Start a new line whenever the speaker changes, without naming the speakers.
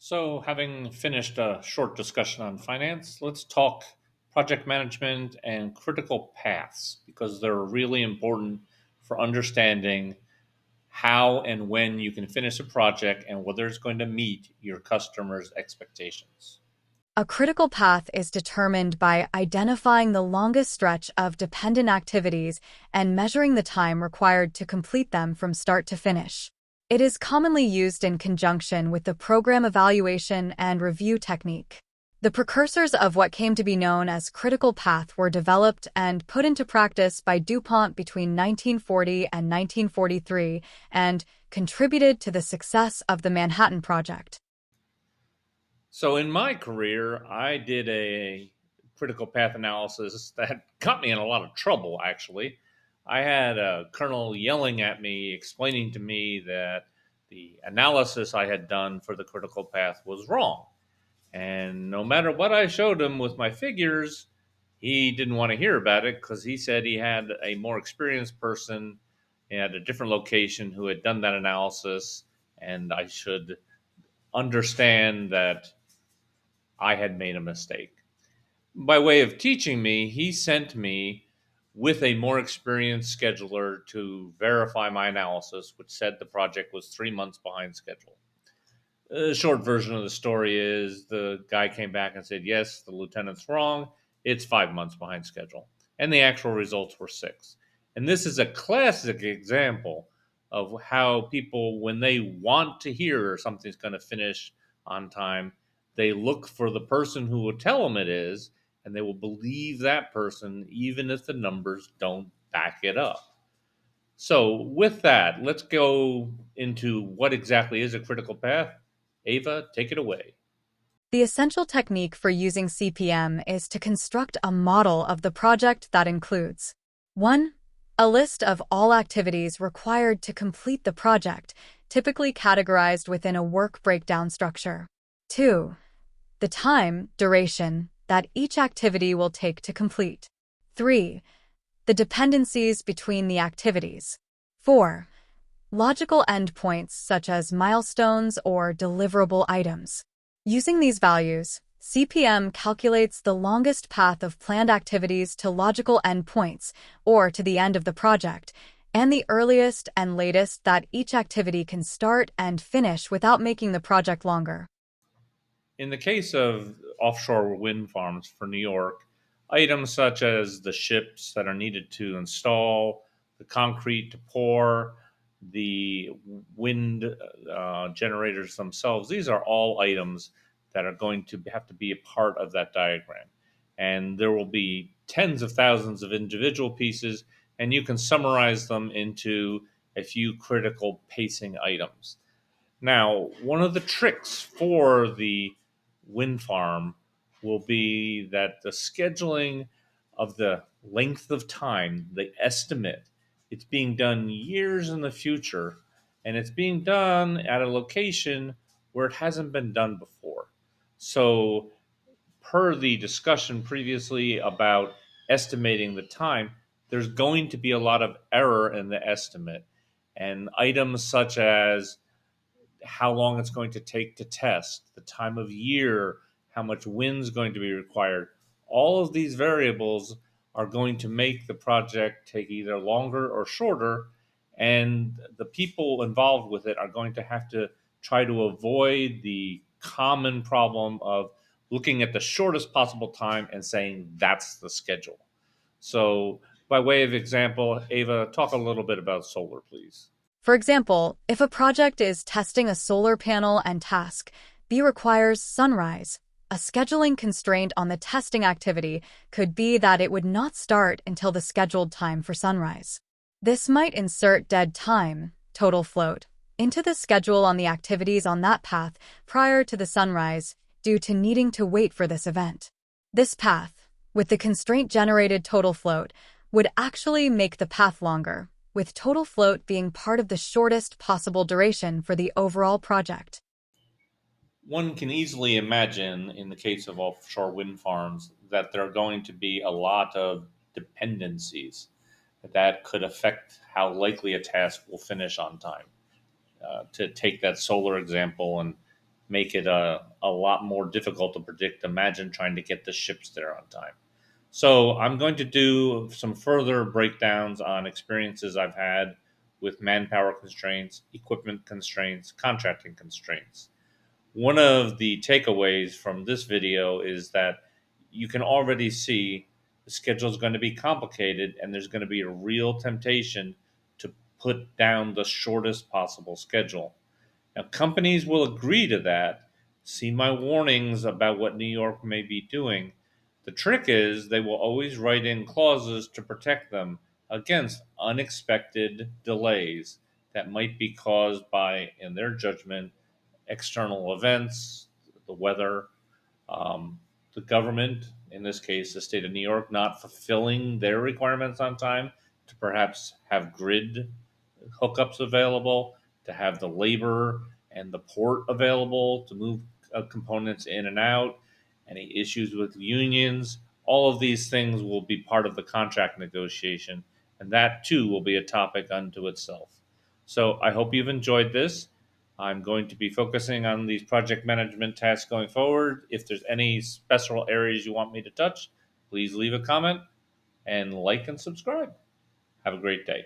So, having finished a short discussion on finance, let's talk project management and critical paths because they're really important for understanding how and when you can finish a project and whether it's going to meet your customers' expectations.
A critical path is determined by identifying the longest stretch of dependent activities and measuring the time required to complete them from start to finish. It is commonly used in conjunction with the program evaluation and review technique. The precursors of what came to be known as critical path were developed and put into practice by DuPont between 1940 and 1943 and contributed to the success of the Manhattan Project.
So, in my career, I did a critical path analysis that got me in a lot of trouble, actually. I had a colonel yelling at me, explaining to me that the analysis I had done for the critical path was wrong. And no matter what I showed him with my figures, he didn't want to hear about it because he said he had a more experienced person at a different location who had done that analysis, and I should understand that I had made a mistake. By way of teaching me, he sent me with a more experienced scheduler to verify my analysis, which said the project was 3 months behind schedule. The short version of the story is the guy came back and said, yes, the lieutenant's wrong. It's 5 months behind schedule. And the actual results were six. And this is a classic example of how people, when they want to hear something's going to finish on time, they look for the person who will tell them it is, and they will believe that person even if the numbers don't back it up. So, with that, let's go into what exactly is a critical path. Ava, take it away.
The essential technique for using CPM is to construct a model of the project that includes 1. A list of all activities required to complete the project, typically categorized within a work breakdown structure. 2. The time, duration, that each activity will take to complete. 3. The dependencies between the activities. 4. Logical endpoints such as milestones or deliverable items. Using these values, CPM calculates the longest path of planned activities to logical endpoints, or to the end of the project, and the earliest and latest that each activity can start and finish without making the project longer.
In the case of offshore wind farms for New York, items such as the ships that are needed to install, the concrete to pour, the wind generators themselves, these are all items that are going to have to be a part of that diagram. And there will be tens of thousands of individual pieces, and you can summarize them into a few critical pacing items. Now, one of the tricks for the wind farm will be that the scheduling of the length of time, the estimate, it's being done years in the future, and it's being done at a location where it hasn't been done before. So, per the discussion previously about estimating the time, there's going to be a lot of error in the estimate. And items such as how long it's going to take to test, the time of year, how much wind's going to be required. All of these variables are going to make the project take either longer or shorter, and the people involved with it are going to have to try to avoid the common problem of looking at the shortest possible time and saying that's the schedule. So, by way of example, Ava, talk a little bit about solar, please.
For example, if a project is testing a solar panel and task B requires sunrise, a scheduling constraint on the testing activity could be that it would not start until the scheduled time for sunrise. This might insert dead time, total float, into the schedule on the activities on that path prior to the sunrise due to needing to wait for this event. This path, with the constraint-generated total float, would actually make the path longer, with total float being part of the shortest possible duration for the overall project.
One can easily imagine, in the case of offshore wind farms, that there are going to be a lot of dependencies that could affect how likely a task will finish on time. To take that solar example and make it a lot more difficult to predict. Imagine trying to get the ships there on time. So I'm going to do some further breakdowns on experiences I've had with manpower constraints, equipment constraints, contracting constraints. One of the takeaways from this video is that you can already see the schedule is going to be complicated and there's going to be a real temptation to put down the shortest possible schedule. Now, companies will agree to that. See my warnings about what New York may be doing. The trick is they will always write in clauses to protect them against unexpected delays that might be caused by, in their judgment, external events, the weather, the government, in this case, the state of New York, not fulfilling their requirements on time to perhaps have grid hookups available, to have the labor and the port available to move components in and out, any issues with unions. All of these things will be part of the contract negotiation, and that too will be a topic unto itself. So I hope you've enjoyed this. I'm going to be focusing on these project management tasks going forward. If there's any special areas you want me to touch, please leave a comment and like and subscribe. Have a great day.